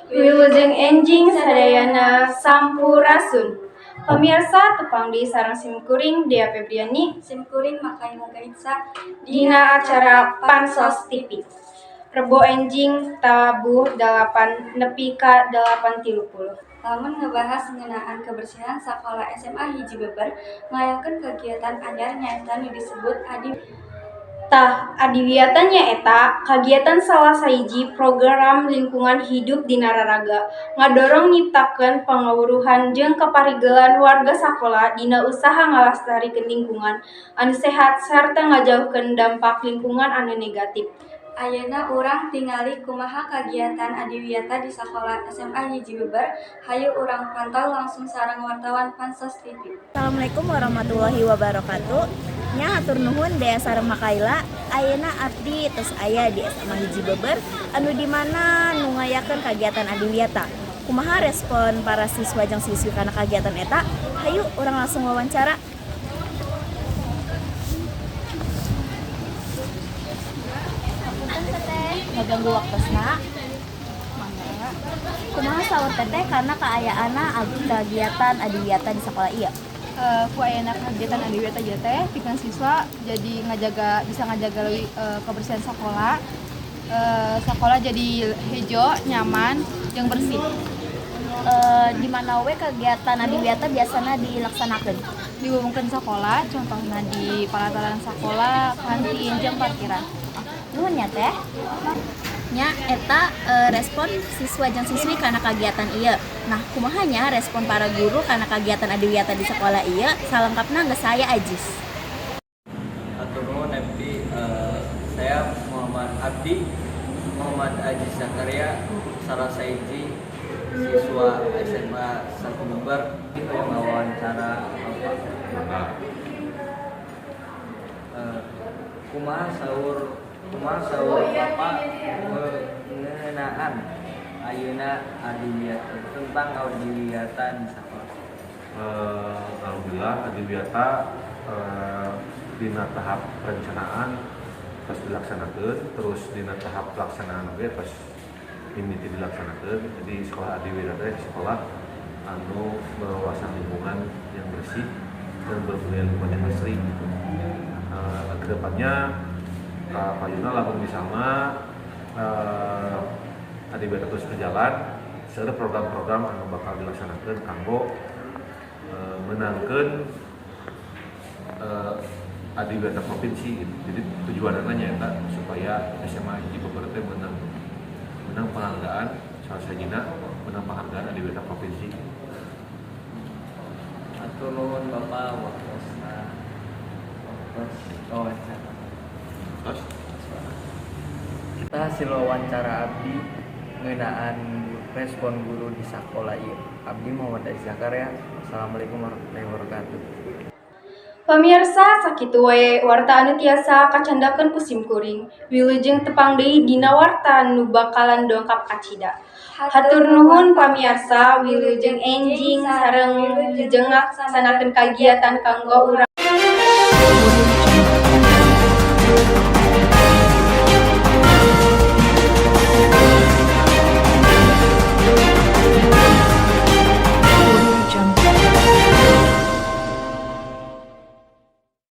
Wilujeng enjing sadayana sampurasun. Pemirsa tepang di sarang simkuring Dea Febriani Simkuring Makaila Gaitsa dina acara Pansos TV. Rebo enjing tabuh 8 nepi ka 8.30. lamun ngebahas ngeunaan kebersihan sakola SMA hiji beber ngayakeun kegiatan anyar nyaeta nu disebut Tah, adiwiyatan nyaeta kagiatan salah sahiji program lingkungan hidup di Nararaga ngadorong nyiptakeun pangawuruhan jeung kaparigelan warga sakola dina usaha ngalestarikeun lingkungan anu sehat sarta ngajauhkeun dampak lingkungan anu negatif. Ayeuna urang tingali kumaha kagiatan adiwiyata di sakola SMA hiji beber. Hayu urang pantau langsung sareng wartawan Pansos TV. Assalamualaikum warahmatullahi wabarakatuh. Nya hatur nuhun Dea sareng Makaila. Ayeuna abdi tos aya di SMA hiji beber anu di mana nu ngayakeun kagiatan adiwiyata. Kumaha respon para siswa jeung siswi kana kagiatan eta? Hayu urang langsung wawancara. Ngaganggu waktosna. Kumaha saur teteh karena kaayaana kegiatan adiwiyata di sekolah ieu? Ku ayeuna kegiatan adiwiyata ieu teh pikeun siswa jadi bisa ngajaga leuwih kebersihan sekolah. Sekolah jadi hejo, nyaman, jeung bersih. Di mana we kegiatan adiwiyata biasana dilaksanakeun? Diwewengkeun sekolah, contohna di palataran sekolah, kantin, jeung parkiran. Nuhun nya teh. Nya eta respon siswa jeung siswi karena kegiatan ieu. Nah, kumaha nya respon para guru karena kegiatan adiwiyata di sekolah ieu? Salengkapna geus saya Ajis. Hatur nuhun Abdi, saya Muhammad Ajis Zakaria, salah sahiji siswa SMA 1 Beber yang wawancara kumaha saur Bapak mengenaan ayeuna adiwiyata tentang adiwiyata di sekolah. Alhamdulillah adiwiyata dina tahap perencanaan pas dilaksanakeun, terus dina tahap pelaksanaan oge pas mimiti dilaksanakeun. Jadi sekolah adiwiyata sekolah anu berwawasan lingkungan yang bersih dan berbudaya lingkungan yang asri. Kedepannya Payuna lamun misalnya adiwiyata terus berjalan, ada program-program anu bakal dilaksanakeun kanggo menangkeun adiwiyata provinsi gitu. Jadi tujuanna nyaeta supaya SMA hiji beber teh menang penghargaan, salah sajina menang penghargaan adiwiyata provinsi. Hatur nuhun Bapak waktosna. Wawancara. Kita hasil wawancara Abdi ngeunaan respon guru di sekolah ieu. Abdi Muhammad Ajis Zakaria. Assalamualaikum warahmatullahi wabarakatuh. Pemirsa sakitu wae warta anu tiasa kacandakeun ku simkuring. Wilujeng tepang deui dina warta nu bakalan dongkap acida. Hatur nuhun pamirsa, wilujeng enjing sareng wilujeng ngaksanakeun kagiatan kanggo urang